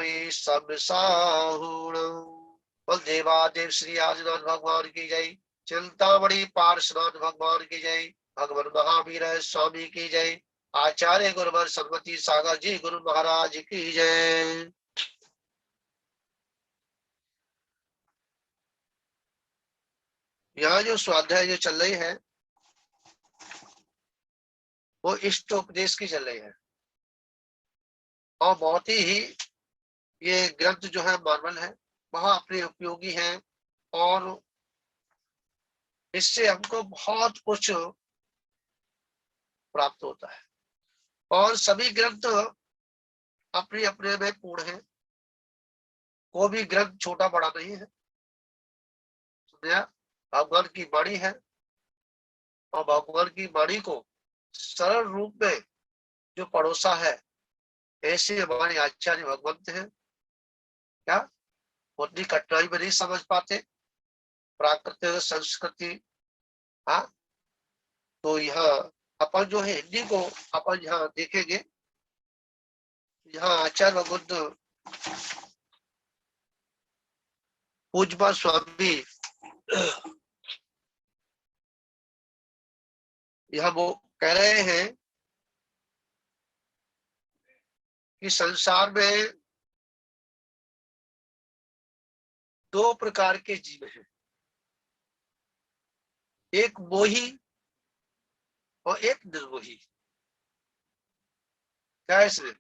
सोई सब साहुण। बोल देवादेव श्री आदिनाथ भगवान की जय। चिंतामणि पार्श्वनाथ भगवान की जय। भगवान महावीर स्वामी की जय। आचार्य गुरुवर सरस्वती सागर जी गुरु महाराज की जय। यहाँ जो स्वाध्याय जो चल रही है वो इष्ट उपदेश की चल रही है और बहुत ही ये ग्रंथ जो है मार्वल है, वह अपने उपयोगी है और इससे हमको बहुत कुछ प्राप्त होता है। और सभी ग्रंथ अपने अपने में पूर्ण है, कोई भी ग्रंथ छोटा बड़ा नहीं है। भगवान की वाणी है और भगवान की वाणी को सरल रूप में जो परोसा है, ऐसे हमारे आचार्य भगवंत हैं। क्या उतनी कठिनाई में नहीं समझ पाते प्राकृतिक संस्कृति। हाँ, तो यहाँ अपन जो है हिंदी को अपन यहाँ देखेंगे। यहाँ आचार्य भगवंत पूज्यपाद स्वामी यहाँ वो कह रहे हैं कि संसार में दो प्रकार के जीव हैं, एक मोही और एक निर्मोही। क्या है इसमें?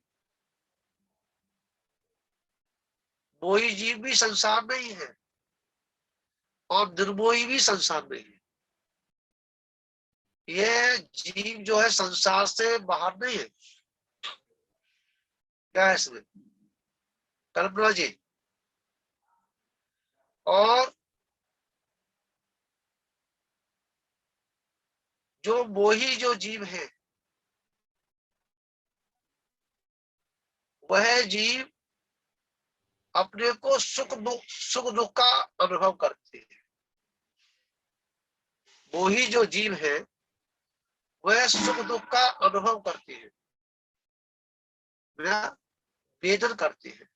मोही जीव भी संसार में ही है और निर्मोही भी संसार में ही है। ये जीव जो है संसार से बाहर नहीं है। क्या है इसमें कल्पना जी? और जो मोही जो जीव है वह जीव अपने को सुख दुख का अनुभव करते हैं। मोही जो जीव है वह सुख दुख का अनुभव करते हैं, वेदन करते हैं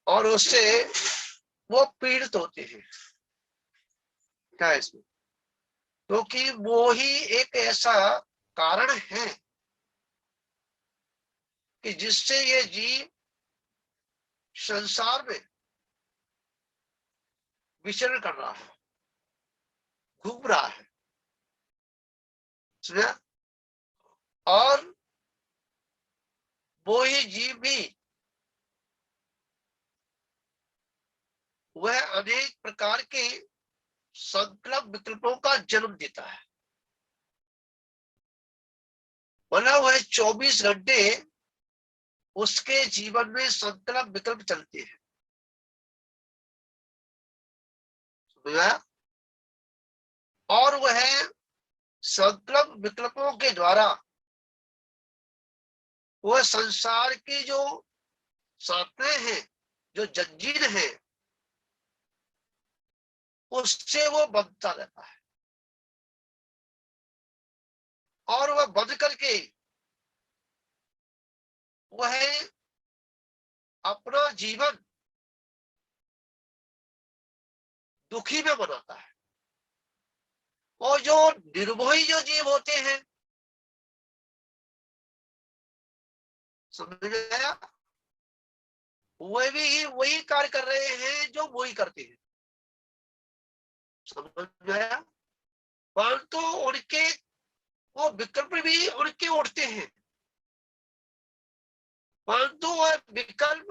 और उससे वो पीड़ित होते हैं। क्या है इसमें? क्योंकि वो ही एक ऐसा कारण है कि जिससे ये जीव संसार में विचरण कर रहा है, घूम रहा है। और वो ही जीव भी वह अनेक प्रकार के संकल्प विकल्पों का जन्म देता है। मतलब वह 24 घंटे उसके जीवन में संकल्प विकल्प चलते हैं। और वह संकल्प विकल्पों के द्वारा वह संसार की जो साधनाएं हैं, जो जंजीर है, उससे वो बंधता रहता है और वह बंध करके वह अपना जीवन दुखी में बनाता है। और जो निर्मोही जो जीव होते हैं, समझ में आया? वे भी वही कार्य कर रहे हैं जो वही करते हैं। समझ में आया? परंतु उनके वो विकल्प भी उनके उठते हैं, परंतु वह विकल्प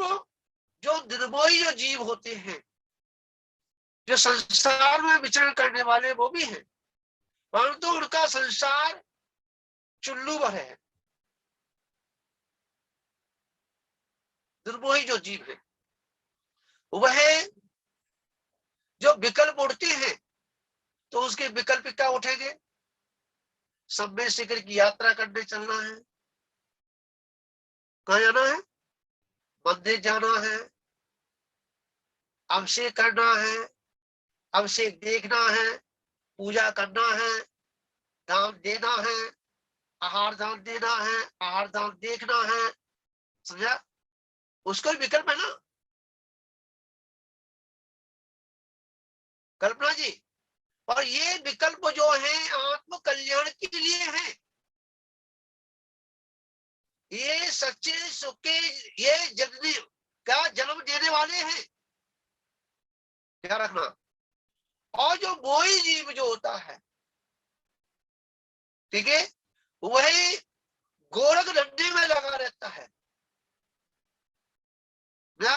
जो निर्मोही जो जीव होते हैं, जो संसार में विचरण करने वाले वो भी हैं, परंतु उनका संसार चुल्लू भर है। निर्मोही जो जीव है वह जो विकल्प उठते हैं तो उसके विकल्प क्या उठेंगे? समय शिखर की यात्रा करने चलना है, कहाँ जाना है? मंदिर जाना है, अभिषेक करना है, अभिषेक देखना है, पूजा करना है, दान देना है, आहार दान देना है, आहार दान देखना है, समझा? उसको विकल्प है ना कल्पना जी। और ये विकल्प जो है आत्म कल्याण के लिए है। ये सच्चे सुख के ये जन्म क्या जन्म देने वाले हैं, क्या रखना। और जो मोही जीव जो होता है, ठीक है, वही गोरख धंधे में लगा रहता है ना।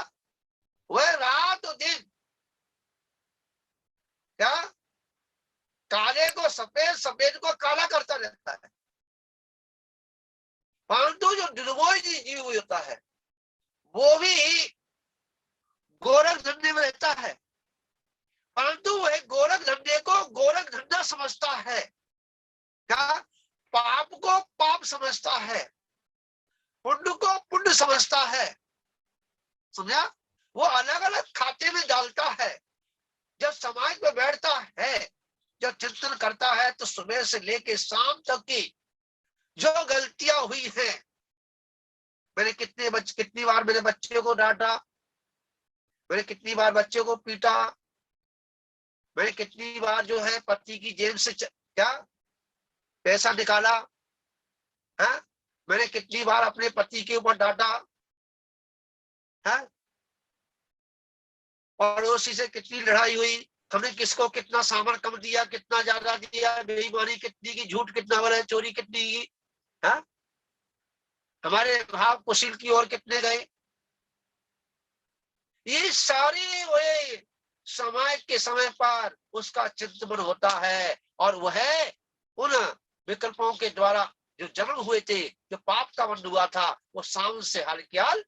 वह रात और दिन क्या काले को सफेद, सफेद को काला करता रहता है। परंतु जो निर्मोही जीव होता है वो भी गोरख धंधे में रहता है, परंतु वह गोरख धंधे को गोरख धंधा समझता है। क्या पाप को पाप समझता है, पुण्य को पुण्य समझता है। समझा? वो अलग अलग खाते में डालता है। जब समाज में बैठता है, जब चिंतन करता है, तो सुबह से लेकर शाम तक की जो गलतियां हुई हैं, मैंने कितनी बार मेरे बच्चे को डांटा, मैंने कितनी बार बच्चे को पीटा, मैंने कितनी बार जो है पति की जेब से क्या पैसा निकाला है, मैंने कितनी बार अपने पति के ऊपर डांटा है, पड़ोसी से कितनी लड़ाई हुई, हमने किसको कितना सामान कम दिया, कितना ज्यादा दिया, बेईमानी कितनी की, झूठ कितना बोला, चोरी कितनी की है, हमारे भाव कुशील की ओर कितने गए। ये सारी वे समय के समय पर उसका चिंतन होता है, और वह उन विकल्पों के द्वारा जो जन्म हुए थे, जो पाप का बंध हुआ था, वो शाम से हाल के हाल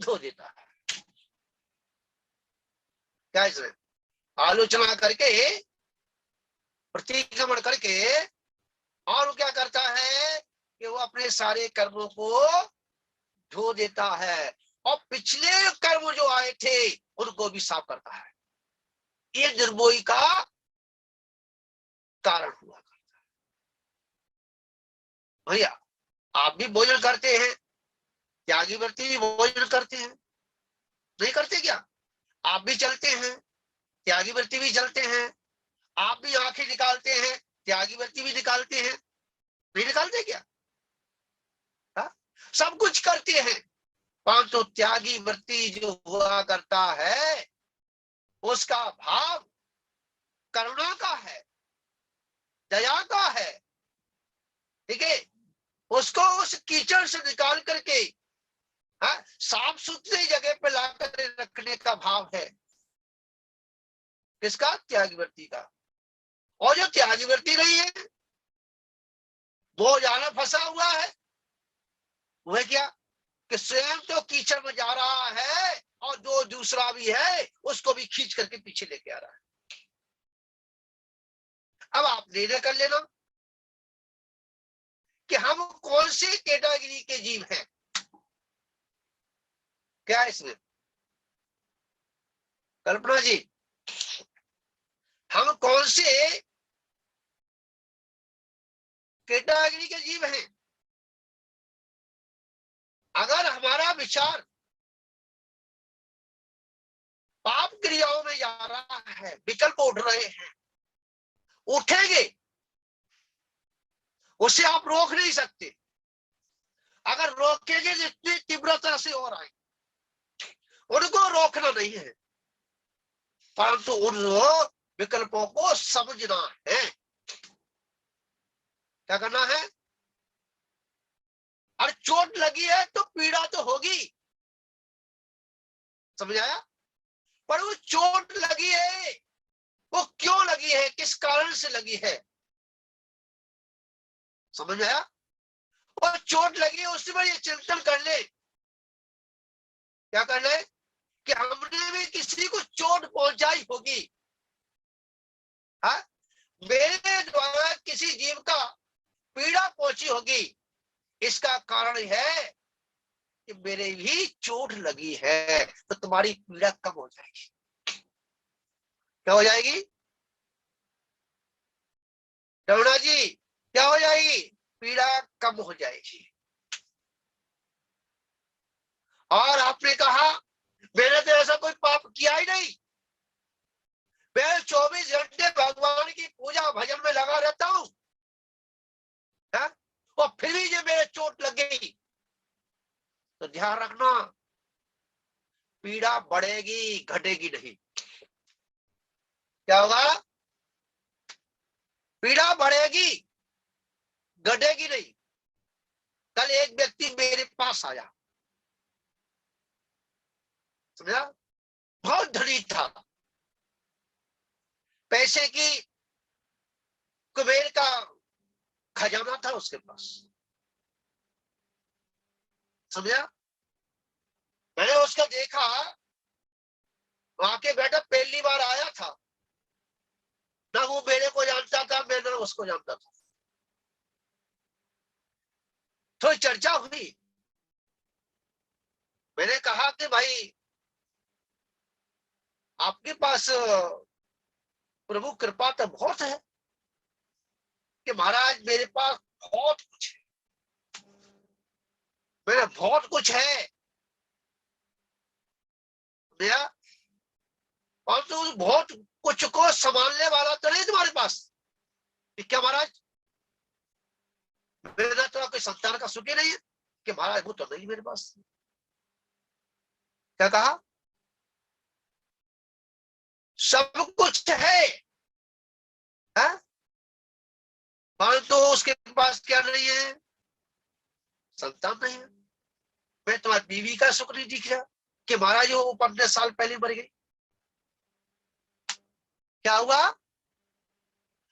धो देता है। क्या इसमें आलोचना करके, प्रतिक्रमण करके, और वो क्या करता है कि वो अपने सारे कर्मों को धो देता है, और पिछले कर्म जो आए थे उनको भी साफ करता है। ये निर्मोही का कारण हुआ करता है। भैया आप भी भोजन करते हैं, त्यागी व्रती भी भोजन करते हैं, नहीं करते क्या? आप भी चलते हैं, त्यागी व्रती भी चलते हैं, आप भी आंखें निकालते हैं, त्यागी व्रती भी निकालते हैं, नहीं निकालते क्या? हा? सब कुछ करते हैं, परंतु त्यागी व्रती जो हुआ करता है उसका भाव करुणा का है, दया का है, ठीक है। उसको उस कीचड़ से निकाल करके साफ सुथरी जगह पे लाकर रखने का भाव है, किसका? त्यागवर्ती का। और जो त्यागवर्ती नहीं है वो ज्यादा फंसा हुआ है, वह क्या कि स्वयं तो कीचड़ में जा रहा है और जो दूसरा भी है उसको भी खींच करके पीछे लेके आ रहा है। अब आप निर्णय कर लेना कि हम कौन सी कैटेगरी के जीव हैं। क्या है इसमें कल्पना जी, हम कौन से कैटेगरी के जीव हैं? अगर हमारा विचार पाप क्रियाओं में जा रहा है, विकल्प उठ रहे हैं, उठेंगे, उसे आप रोक नहीं सकते। अगर रोकेंगे तो इतनी तीव्रता से और आए, उनको रोकना नहीं है, परंतु उन विकल्पों को समझना है। क्या करना है? और चोट लगी है तो पीड़ा तो होगी, समझ आया? पर वो चोट लगी है, वो क्यों लगी है, किस कारण से लगी है, समझ आया? और चोट लगी है उससे बड़ी चिंतन कर ले। क्या कर ले कि हमने भी किसी को चोट पहुंचाई होगी, हाँ, मेरे द्वारा किसी जीव का पीड़ा पहुंची होगी, इसका कारण है कि मेरे भी चोट लगी है, तो तुम्हारी पीड़ा कम हो जाएगी। क्या हो जाएगी रमणा जी? क्या हो जाएगी? पीड़ा कम हो जाएगी। और आपने कहा मैंने तो ऐसा कोई पाप किया ही नहीं, मैं 24 घंटे भगवान की पूजा भजन में लगा रहता हूं, और फिर भी ये मेरे चोट लग गई, तो ध्यान रखना पीड़ा बढ़ेगी घटेगी नहीं। क्या होगा? पीड़ा बढ़ेगी घटेगी नहीं। कल एक व्यक्ति मेरे पास आया, समझा, बहुत धनी था, पैसे की कुबेर का खजाना था उसके पास, समझा। मैंने उसको देखा, वहां के बेटा पहली बार आया था, ना वो मेरे को जानता था, मैं ना उसको जानता था। थोड़ी चर्चा हुई, मैंने कहा कि भाई आपके पास प्रभु कृपा तो बहुत है कि महाराज मेरे पास बहुत कुछ है, मेरे बहुत कुछ है भैया, और तो बहुत कुछ को संभालने वाला तो नहीं तुम्हारे पास। क्या महाराज, मेरा तो कोई संतान का सुख ही नहीं है? कि महाराज वो तो नहीं मेरे पास। क्या कहा? सब कुछ है, परंतु उसके पास क्या नहीं है? संतान नहीं है। मैं तुम्हारी बीवी का सुख नहीं दिख रहा कि महाराज वो 15 साल पहले मर गई। क्या हुआ?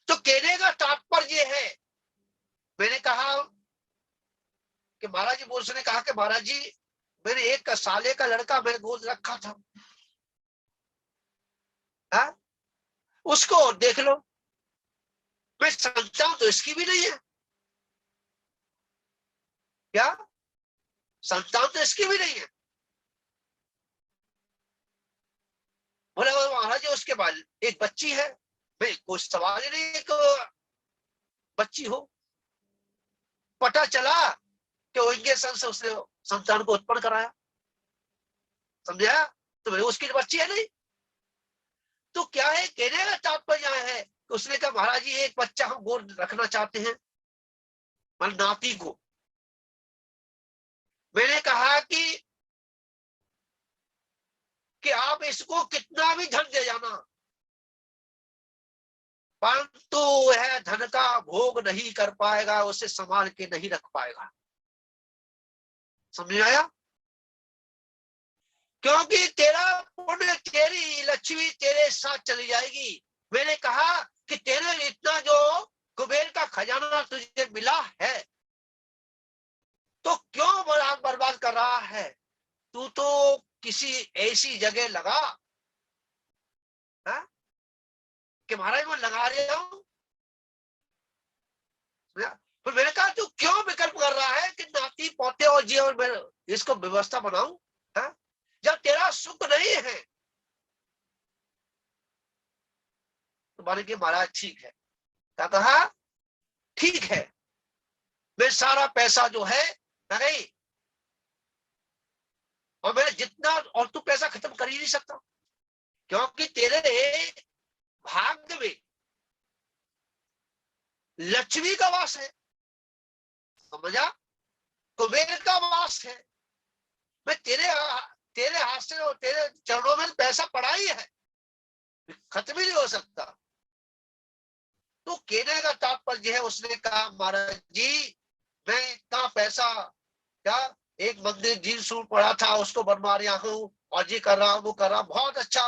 तो कहने का तात्पर्य है, मैंने कहा कि महाराज जी, बोल ने कहा कि महाराज जी मेरे 1 साले का लड़का मैंने गोद रखा था, उसको देख लो, मैं संतान तो इसकी भी नहीं है। क्या? संतान तो इसकी भी नहीं है। बोले महाराज जी उसके बाद एक बच्ची है। भाई कोई सवाल ही नहीं कि बच्ची हो। पता चला कि वो इंजेक्शन से उसने संतान को उत्पन्न कराया, समझा। तो भाई उसकी बच्ची है नहीं। तो क्या है, कहने का तात्पर्य है कि उसने कहा महाराज जी एक बच्चा हम गोद रखना चाहते हैं, मान नाती को। मैंने कहा कि आप इसको कितना भी धन दे जाना, परंतु वह धन का भोग नहीं कर पाएगा, उसे संभाल के नहीं रख पाएगा। समझ आया? क्योंकि तेरा पुण्य, तेरी लक्ष्मी तेरे साथ चली जाएगी। मैंने कहा कि तेरे इतना जो कुबेर का खजाना तुझे मिला है, तो क्यों बर्बाद कर रहा है? तू तो किसी ऐसी जगह लगा, है? कि महाराज मैं लगा रहा हूं। तो मैंने कहा तू क्यों विकल्प कर रहा है कि नाती पोते और जी और मैं इसको व्यवस्था बनाऊं, जब तेरा सुख नहीं है। तो माने कि महाराज ठीक है। क्या कहा? ठीक है, मैं सारा पैसा जो है नहीं, और मैं जितना, और तू पैसा खत्म कर ही नहीं सकता, क्योंकि तेरे भाग्य में लक्ष्मी का वास है, समझा, कुबेर का वास है। मैं तेरे हाथ से और तेरे चरणों में पैसा पड़ा ही है, खत्म ही नहीं हो सकता। तो कहने का तात्पर्य है, उसने कहा महाराज जी मैं इतना पैसा, क्या एक मंदिर जीन सूट पड़ा था उसको बनवा रहा हूँ, और जी कर रहा हूँ वो कर रहा हूँ, बहुत अच्छा,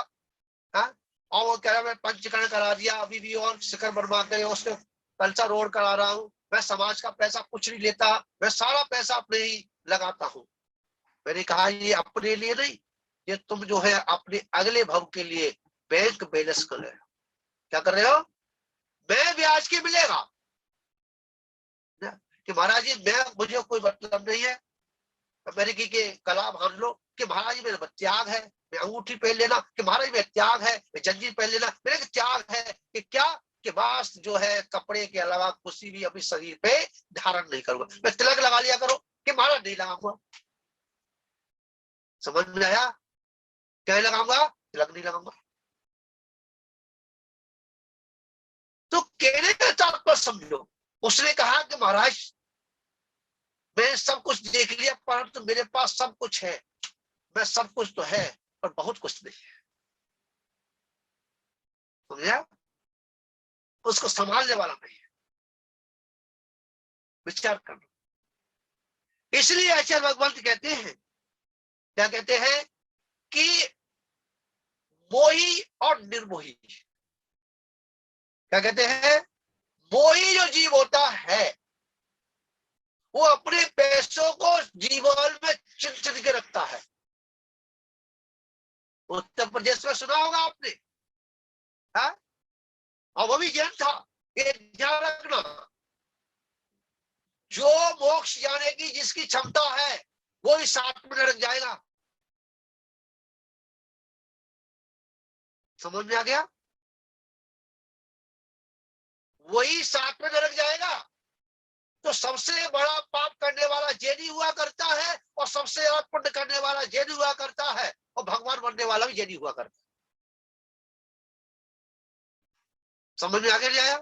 और वो कह रहा मैं पंचकरण करा दिया, अभी भी और शिखर बनवा कर उसको कलसा रोड करा रहा हूँ, मैं समाज का पैसा कुछ नहीं लेता, मैं सारा पैसा अपने ही लगाता हूँ। मैंने कहा ये अपने लिए नहीं, ये तुम जो है अपने अगले भव के लिए बैंक बैलेंस कर रहे हो। क्या कर रहे हो? मैं ब्याज की मिलेगा कि महाराज जी मैं, मुझे कोई मतलब नहीं है अमेरिकी के कला भान लो, कि महाराज जी मेरा त्याग है, मैं अंगूठी पहन लेना, कि महाराज मेरा त्याग है मैं जंजीर पहन लेना, मेरा त्याग है कि क्या, कि बस जो है कपड़े के अलावा किसी भी अपने शरीर पे धारण नहीं करूंगा। मैं तिलक लगा लिया करो, कि महाराज नहीं लगाऊंगा। समझ में आया? क्या लगाऊंगा? तिलक नहीं लगाऊंगा। तो कहने का तात्पर्य समझो, उसने कहा कि महाराज मैं सब कुछ देख लिया परंतु मेरे पास सब कुछ है, मैं सब कुछ तो है पर बहुत कुछ नहीं है। समझा? उसको संभालने वाला नहीं है। विचार करना। इसलिए आचार्य भगवंत कहते हैं, क्या कहते हैं कि मोही और निर्मोही, क्या कहते हैं, मोही जो जीव होता है वो अपने पैसों को जीवन में चिन चिन के रखता है। उत्तर प्रदेश में सुना होगा आपने, है? और वो भी ज्ञान था, ये ध्यान रखना, जो मोक्ष जाने की जिसकी क्षमता है वो ही 7 में नरक जाएगा। समझ में आ गया? वही 7 में नरक जाएगा। तो सबसे बड़ा पाप करने वाला जेनी हुआ करता है और सबसे ज्यादा पुण्य करने वाला जेनी हुआ करता है, और भगवान बनने वाला भी जेनी हुआ करता है। समझ में आगे नहीं आया?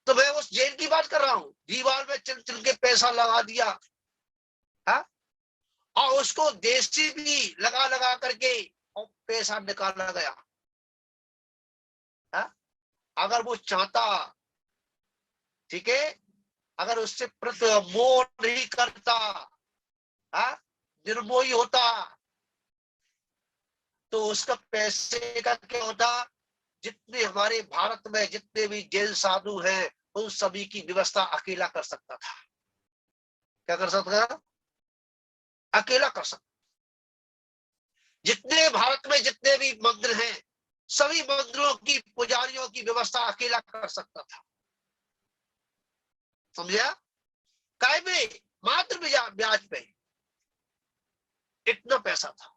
तो मैं उस जेन की बात कर रहा हूं, दीवार में चिन चिन के पैसा लगा दिया, है? और उसको देसी भी लगा लगा करके और पैसा निकाला गया, है? अगर वो चाहता, ठीक है, अगर उससे प्रति मोह नहीं करता, है? निर्मोही होता, तो उसका पैसे का क्या होता? जितने हमारे भारत में जितने भी जैन साधु हैं उन सभी की व्यवस्था अकेला कर सकता था। क्या कर सकता था? अकेला कर सकता। जितने भारत में जितने भी मंदिर हैं सभी मंदिरों की पुजारियों की व्यवस्था अकेला कर सकता था। समझा? काय में मात्र ब्याज पे इतना पैसा था,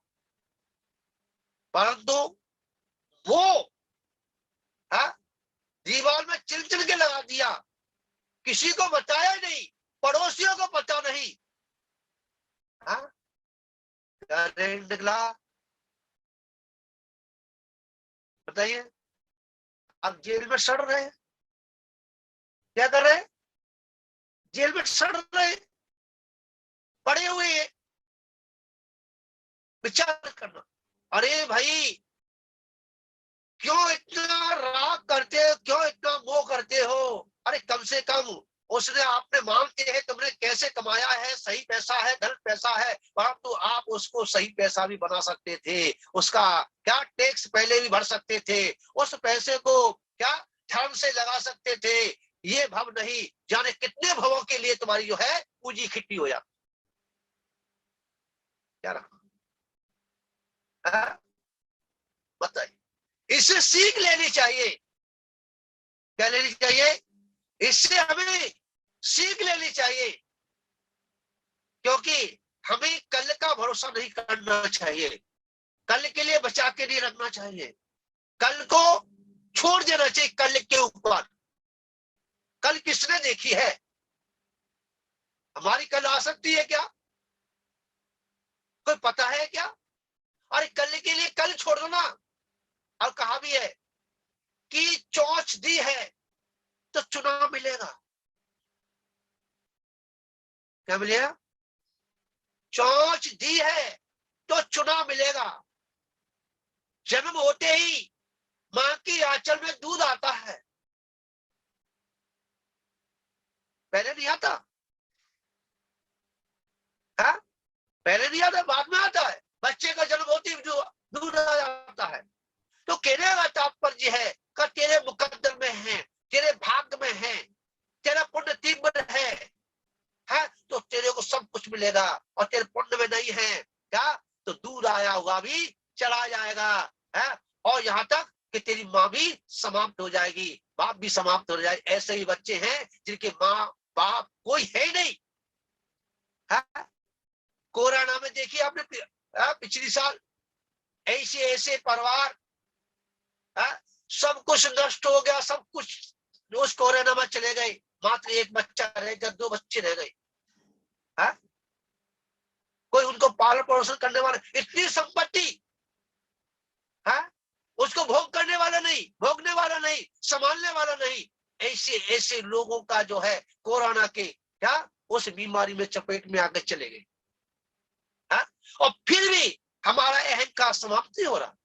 परंतु वो, है, दीवार में चिल चिल के लगा दिया, किसी को बताया नहीं, पड़ोसियों को पता नहीं, निकला। बताइए, अब जेल में सड़ रहे हैं, क्या कर रहे हैं? जेल में सड़ रहे हैं, पड़े हुए हैं। विचार करना, अरे भाई क्यों इतना राग करते हो, क्यों इतना मोह करते हो? अरे कम से कम उसने, आपने मांगते हैं, तुमने कैसे कमाया है, सही पैसा है, गलत पैसा है, परंतु तो आप उसको सही पैसा भी बना सकते थे, उसका क्या टैक्स पहले भी भर सकते थे, उस पैसे को क्या धर्म से लगा सकते थे। ये भव नहीं जाने कितने भवों के लिए तुम्हारी जो है पूंजी इकट्ठी हो जाती। क्या रहा? बताइए, इससे सीख लेनी चाहिए। क्या लेनी चाहिए? इससे हमें सीख लेनी चाहिए, क्योंकि हमें कल का भरोसा नहीं करना चाहिए, कल के लिए बचा के नहीं रखना चाहिए, कल को छोड़ देना चाहिए। कल के ऊपर कल किसने देखी है? हमारी कल आ सकती है क्या? कोई पता है क्या? अरे कल के लिए कल छोड़ दो ना। और कहा भी है कि चोंच दी है तो चुनाव मिलेगा। क्या मिलेगा? चोंच दी है तो चुनाव मिलेगा। जन्म होते ही मां की आंचल में दूध आता है, पहले नहीं आता है? पहले नहीं आता, बाद में आता है। बच्चे का जन्म होते ही दूध आ जाता है। तो कहने का तात्पर्य है कि तेरे मुकद्दर में है, तेरे भाग्य में है, तेरा पुण्य तीव्र है तो तेरे को सब कुछ मिलेगा। और तेरे पुण्य में नहीं है क्या, तो दूध आया हुआ भी चला जाएगा, है? और यहाँ तक कि तेरी माँ भी समाप्त हो जाएगी, बाप भी समाप्त हो जाएगा। ऐसे ही बच्चे हैं जिनके माँ बाप कोई है नहीं, है? कोरोना में देखिए आपने, पिछली साल ऐसे ऐसे परिवार, सब कुछ नष्ट हो गया, सब कुछ उस कोरोना में चले गए, मात्र एक बच्चा रह गया, 2 बच्चे रह गए, है? कोई उनको पालन पोषण करने वाला, इतनी संपत्ति है, उसको भोगने वाला नहीं, संभालने वाला नहीं। ऐसे ऐसे लोगों का जो है कोरोना के क्या उस बीमारी में चपेट में आकर चले गए, है? और फिर भी हमारा अहंकार समाप्त नहीं हो रहा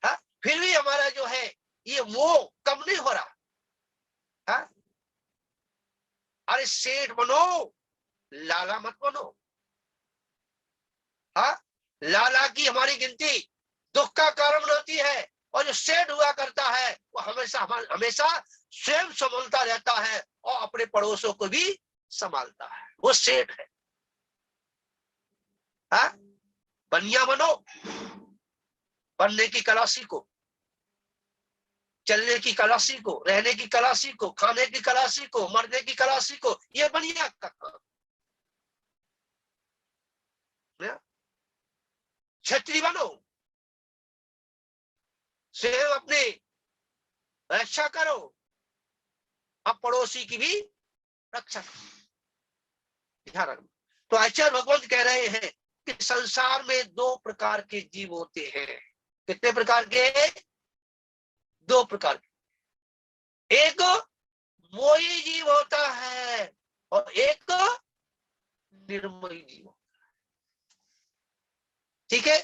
है, फिर भी हमारा जो है ये वो कम नहीं हो रहा है। अरे सेठ बनो, लाला मत बनो। लाला की हमारी गिनती दुख का कारण बनती है, और जो सेठ हुआ करता है वो हमेशा स्वयं संभलता रहता है और अपने पड़ोसों को भी संभालता है, वो सेठ है। बनिया बनो, बनने की कला सीखो, चलने की कला सीखो, रहने की कला सीखो, खाने की कला सीखो, मरने की कला सीखो, ये बनिया का काम। छत्री बनो, स्वयं अपनी रक्षा करो, अब पड़ोसी की भी रक्षा करो, ध्यान रखना। तो आचार्य भगवंत कह रहे हैं कि संसार में दो प्रकार के जीव होते हैं। कितने प्रकार के? दो प्रकार के। एक मोही जीव होता है और एक निर्मोही जीव होता है। ठीक है,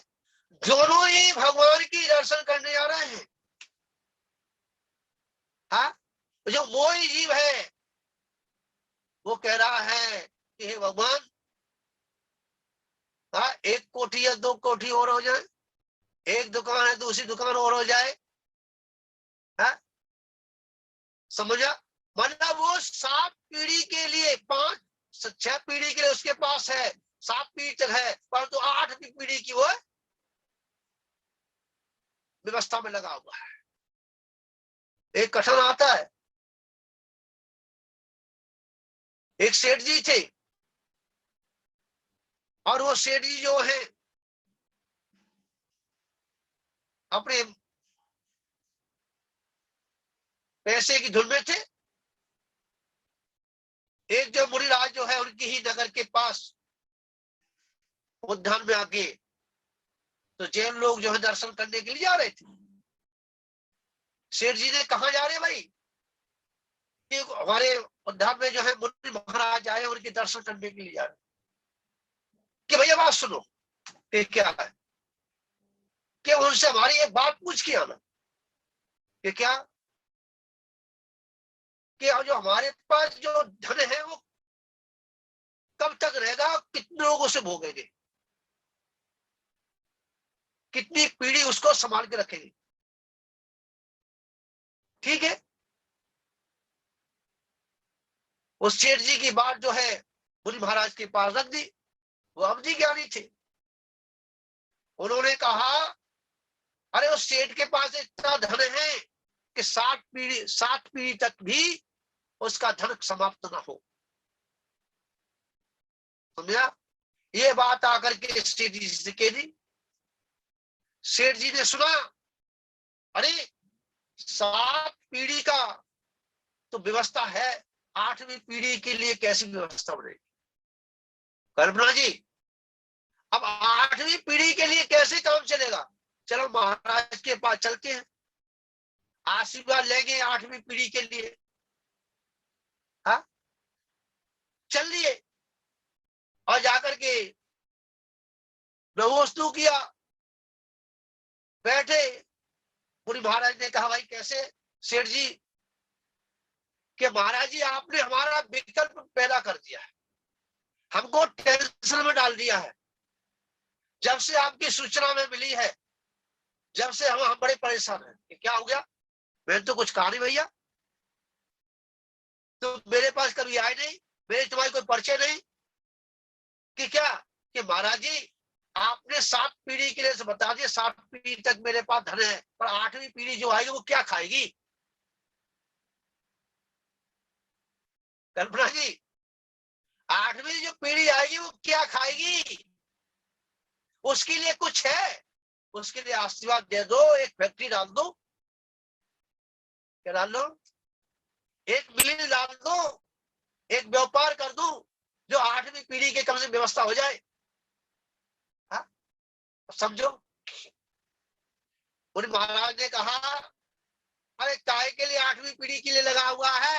दोनों ही भगवान की दर्शन करने जा रहे हैं। जो मोही जीव है वो कह रहा है कि हे भगवान, एक कोठी या दो कोठी और हो जाए, एक दुकान है दूसरी दुकान और हो जाए, समझा? मतलब वो 7 पीढ़ी के लिए, 5-6 पीढ़ी के लिए उसके पास है, 7 पीढ़ी तक है, परंतु 8वीं पीढ़ी की वो व्यवस्था में लगा हुआ है। एक कथन आता है, एक सेठ जी थे और वो सेठ जी जो है अपने पैसे की धुन में थे। एक जो मुनिराज जो है उनकी ही नगर के पास उद्यान में आके तो जैन लोग जो है दर्शन करने के लिए जा रहे थे। सेठ जी ने कहा जा रहे भाई कि हमारे उद्यान में जो है मुनि महाराज आए, उनके दर्शन करने के लिए जा रहे कि भैया बात सुनो कि क्या है, कि उनसे हमारी एक बात पूछ के आना कि क्या, कि जो हमारे पास जो धन है वो कब तक रहेगा, कितने लोगों से भोगेंगे, कितनी पीढ़ी उसको संभाल के रखेंगे। ठीक है, उस सेठ जी की बात जो है मुनि महाराज के पास रख दी। वो अवधि ज्ञानी थे, उन्होंने कहा अरे उस सेठ के पास इतना धन है कि 7 पीढ़ी तक भी उसका धन समाप्त ना हो। समझा? ये बात आकर के सेठ जी से कह दी। सेठ जी ने सुना, अरे 7 पीढ़ी का तो व्यवस्था है, 8वीं पीढ़ी के लिए कैसी व्यवस्था बनेगी? कल्पना जी, अब 8वीं पीढ़ी के लिए कैसे काम चलेगा? चलो महाराज के पास चलते हैं, आशीर्वाद लेंगे 8वीं पीढ़ी के लिए। चल लिए और जाकर के नमोस्तु किया, बैठे। मुनि महाराज ने कहा भाई कैसे? सेठ जी कि महाराज जी आपने हमारा विकल्प पैदा कर दिया है, हमको टेंशन में डाल दिया है। जब से आपकी सूचना में मिली है, जब से हम बड़े परेशान हैं कि क्या हो गया। मैंने तो कुछ कहा नहीं भैया, तो मेरे पास कभी आए नहीं, मेरे तुम्हारी कोई परिचय नहीं कि क्या, कि महाराज जी आपने 7 पीढ़ी के लिए बता दिया, 7 पीढ़ी तक मेरे पास धन है, पर 8वीं पीढ़ी जो आएगी वो क्या खाएगी? कल्पना जी, 8वीं जो पीढ़ी आएगी वो क्या खाएगी? उसके लिए कुछ है, उसके लिए आशीर्वाद दे दो, एक फैक्ट्री डाल दो, क्या डाल दो, एक मिल डाल दो, एक व्यापार कर दो, जो 8वीं पीढ़ी के कम से व्यवस्था हो जाए। समझो। उन महाराज ने कहा, अरे काय के लिए 8वीं पीढ़ी के लिए लगा हुआ है?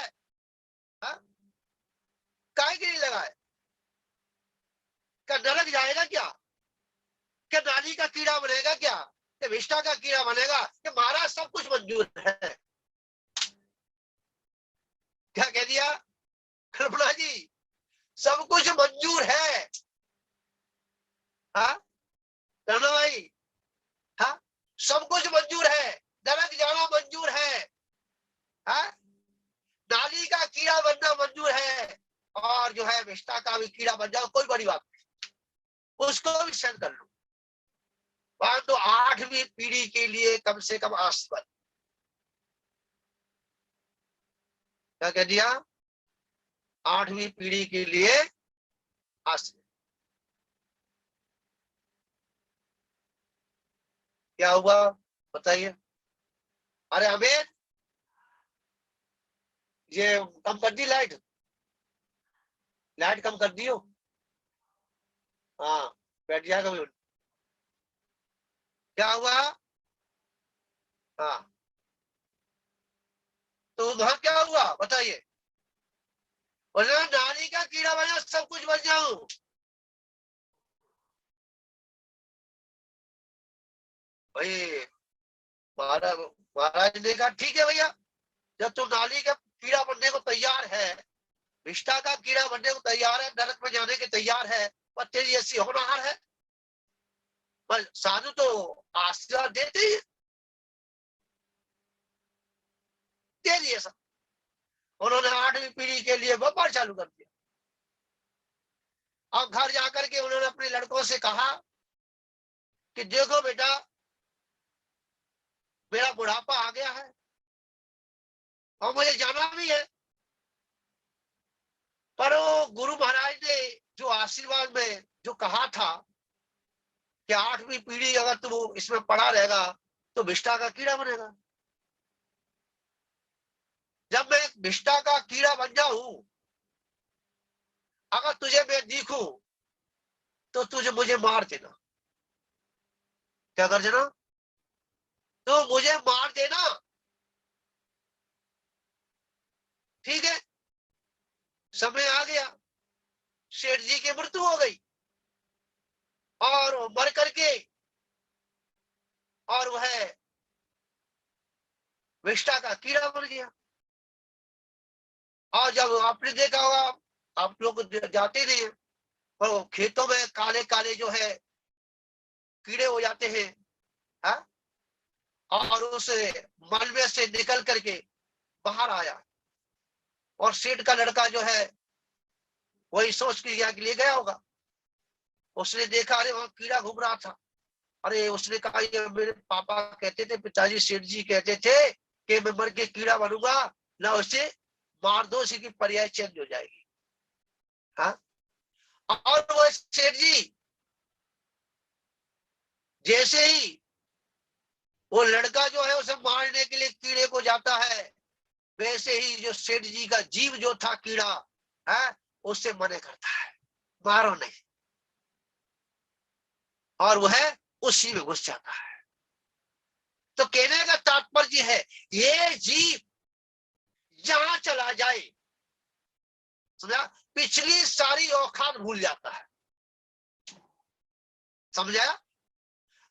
हा? काय के लिए लगा है? क्या नरक जाएगा क्या? क्या नाली का कीड़ा बनेगा क्या? क्या विष्ठा का कीड़ा बनेगा? कि महाराज सब कुछ मंजूर है। क्या कह दिया कल्पना जी? सब कुछ मंजूर है। हाँ कल्पना भाई, हाँ सब कुछ मंजूर है, नरक जाना मंजूर है, हाँ नाली का कीड़ा बनना मंजूर है, और जो है विष्ठा का भी कीड़ा बन जाओ, कोई बड़ी बात नहीं, उसको भी सहन कर लो। परंतु 8वीं पीढ़ी के लिए कम से कम आस्पद। क्या कह दिया? 8वीं पीढ़ी के लिए आस्पद। क्या हुआ बताइए? अरे अमीर, ये कम कर दी लाइट, लाइट कम कर दियो। हाँ बैठ जाएगा। क्या हुआ? हाँ तो वहां क्या हुआ बताइए? बोले नानी का कीड़ा बना सब कुछ बन जाऊं। भाई महाराज, महाराज ने कहा ठीक है भैया, जब तू नाली का कीड़ा बनने को तैयार है, विष्ठा का कीड़ा बनने को तैयार है, नरक में जाने के तैयार है, पर तेरी ऐसी होनहार है, पर साधु तो आशीर्वाद देते ही दे दिए सब। उन्होंने 8वीं पीढ़ी के लिए व्यापार चालू कर दिया। अब घर जाकर के उन्होंने अपने लड़कों से कहा कि देखो बेटा, मेरा बुढ़ापा आ गया है और मुझे जाना भी है, पर वो गुरु महाराज ने जो आशीर्वाद में जो कहा था कि 8वीं पीढ़ी अगर तू इसमें पड़ा रहेगा तो विष्ठा का कीड़ा बनेगा। जब मैं विष्ठा का कीड़ा बन जाऊं, अगर तुझे मैं दिखूं तो तुझे मुझे मार देना। क्या कर देना? तो मुझे मार देना, ठीक है? समय आ गया, सेठ जी की मृत्यु हो गई और मर करके, और वह विष्ठा का कीड़ा बन गया। और जब आपने देखा होगा, आप लोग जाते नहीं है, पर खेतों में काले काले जो है कीड़े हो जाते हैं, हा? और उस मलबे से निकल करके बाहर आया, और सेठ का लड़का जो है वही सोच के लिए गया होगा, उसने देखा अरे वहां कीड़ा घूम रहा था। अरे उसने कहा ये मेरे पापा कहते थे, पिताजी सेठ जी कहते थे कि मैं मर के कीड़ा बनूंगा ना, उसे मार दो, उसी की पर्याय चेंज हो जाएगी। हाँ और वो सेठ जी जैसे ही वो लड़का जो है उसे मारने के लिए कीड़े को जाता है, वैसे ही जो सेठ जी का जीव जो था कीड़ा है, उससे मने करता है मारो नहीं, और वह उसी में घुस जाता है। तो कहने का तात्पर्य है, ये जीव जहां चला जाए, समझा, पिछली सारी औकात भूल जाता है। समझा?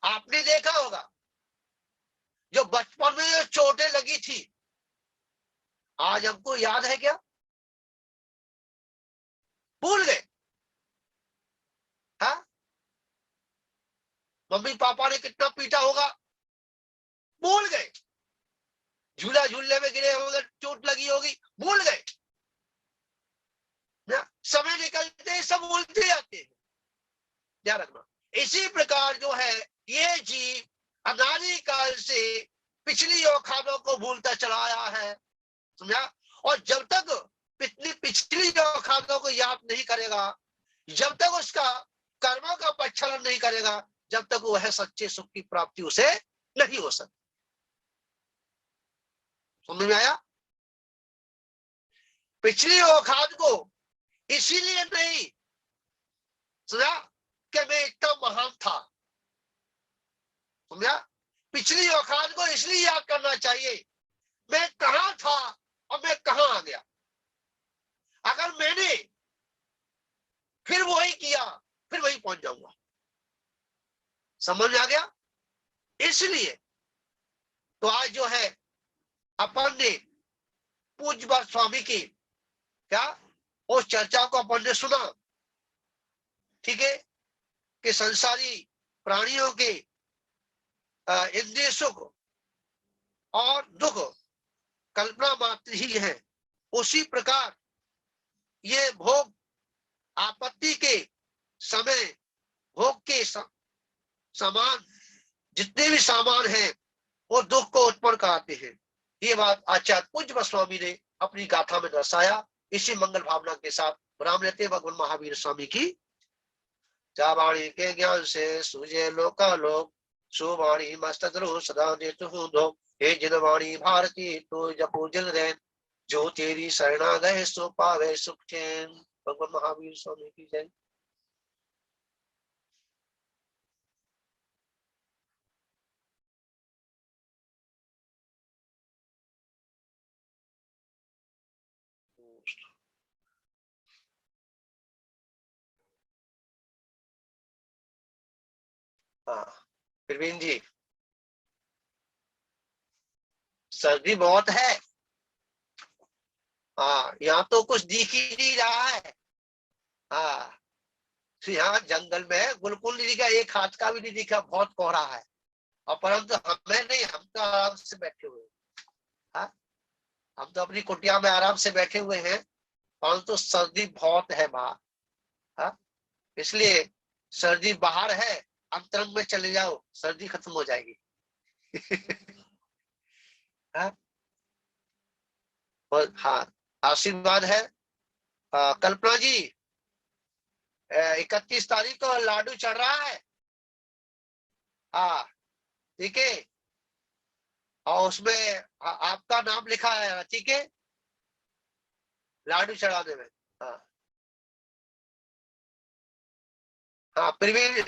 आपने देखा होगा जो बचपन में जो चोटें लगी थी, आज हमको याद है क्या? भूल गए। हाँ मम्मी पापा ने कितना पीटा होगा, भूल गए। झूला झूलने में गिरे होंगे, चोट लगी होगी, भूल गए ना। समय निकलते ही सब भूलते जाते हैं, ध्यान रखना। इसी प्रकार जो है ये जीव अनादि काल से पिछली औखातों को भूलता चला आया है, समझा? और जब तक पिछली औखातों को याद नहीं करेगा, जब तक उसका कर्मों का प्रक्षालन नहीं करेगा, जब तक वह सच्चे सुख की प्राप्ति उसे नहीं हो सकती। समझ में आया? पिछली औखात को इसीलिए नहीं, सुना कि मैं इतना महान था, समझा? पिछली औकात को इसलिए याद करना चाहिए, मैं कहां था और मैं कहां आ गया। अगर मैंने फिर वही किया, फिर वही पहुंच जाऊंगा। समझ आ गया? इसलिए तो आज जो है अपन ने पूज्य बात स्वामी की क्या उस चर्चा को अपन ने सुना, ठीक है, कि संसारी प्राणियों के इंद्रिय सुख और दुख कल्पना मात्र ही है। उसी प्रकार ये भोग आपत्ति के समय भोग के समान जितने भी सामान हैं वो दुख को उत्पन्न कराते हैं। ये बात आचार्य पूज्य गोस्वामी ने अपनी गाथा में दर्शाया। इसी मंगल भावना के साथ राम लेते भगवान महावीर स्वामी की वाणी के ज्ञान से सूझे लोकालोक, सुवाणी मस्तक सदा नेतु दो। हे जिन वाणी भारती तो जपो जिन रैन, जो तेरी शरणा गए सो पावे सुख चैन। भगवान महावीर स्वामी की जय। हाँ प्रवीण जी, सर्दी बहुत है। हाँ यहाँ तो कुछ दिख ही नहीं रहा है। हाँ यहाँ जंगल में बिल्कुल नहीं दिखा, एक हाथ का भी नहीं दिखा, बहुत कोहरा है। और परंतु हमें नहीं, हम तो आराम से बैठे हुए हैं। हाँ हम तो अपनी कुटिया में आराम से बैठे हुए हैं, परंतु सर्दी बहुत है बाहर। हाँ इसलिए सर्दी बाहर है, अंतरंग में चले जाओ, सर्दी खत्म हो जाएगी। हाँ और हाँ आशीर्वाद है। कल्पना जी 31 तारीख को लाडू चढ़ रहा है। हाँ ठीक है, और उसमें आपका नाम लिखा है, ठीक है, लाडू चढ़ाने में। हाँ हाँ प्रवीण,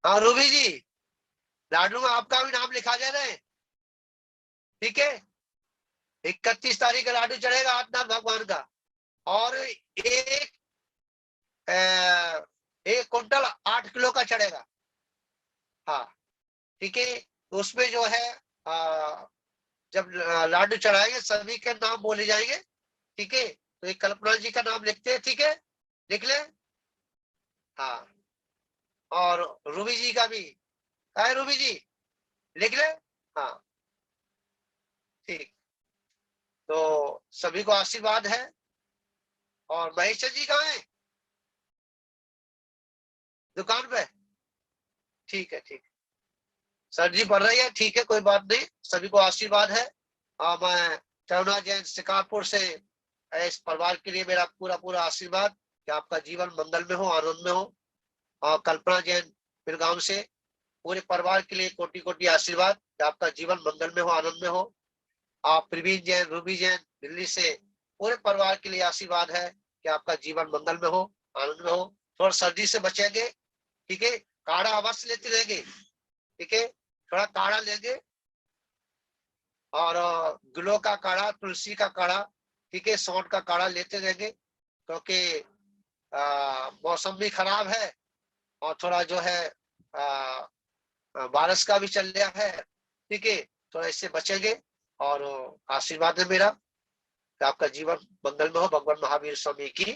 हाँ रूबी जी, लाडू में आपका भी नाम लिखा जा रहा है, ठीक है। 31 तारीख का लाडू चढ़ेगा आदिनाथ भगवान का, और एक 1 कुंटल 8 किलो का चढ़ेगा। हाँ ठीक है, तो उसमें जो है जब लाडू चढ़ाएंगे सभी के नाम बोले जाएंगे, ठीक है। तो एक कल्पना जी का नाम लिखते हैं, ठीक है, लिख ले। हाँ और रूबी जी का भी है, रूबी जी लिख ले। हाँ ठीक, तो सभी को आशीर्वाद है। और महेश जी कहाँ है? दुकान पे? ठीक है ठीक, सर्दी पड़ रही है, ठीक है, कोई बात नहीं, सभी को आशीर्वाद है। मैं करुणा जैन शिकारपुर से इस परिवार के लिए मेरा पूरा पूरा आशीर्वाद कि आपका जीवन मंगल में हो, आनंद में हो। और कल्पना जैन बिरगांव से पूरे परिवार के लिए कोटि कोटि आशीर्वाद कि आपका जीवन मंगल में हो, आनंद में हो। आप प्रवीण जैन, रूबी जैन दिल्ली से पूरे परिवार के लिए आशीर्वाद है कि आपका जीवन मंगल में हो, आनंद में हो। थोड़ा सर्दी से बचेंगे, ठीक है, काढ़ा अवश्य लेते रहेंगे, ठीक है, थोड़ा काढ़ा लेंगे, और गिलो का काढ़ा, तुलसी का काढ़ा, ठीक है, सौंठ का काढ़ा लेते रहेंगे, क्योंकि मौसम भी खराब है और थोड़ा जो है बारिश का भी चल रहा है, ठीक है, तो इससे बचेंगे। और आशीर्वाद है मेरा कि आपका जीवन मंगल में हो। भगवान महावीर स्वामी की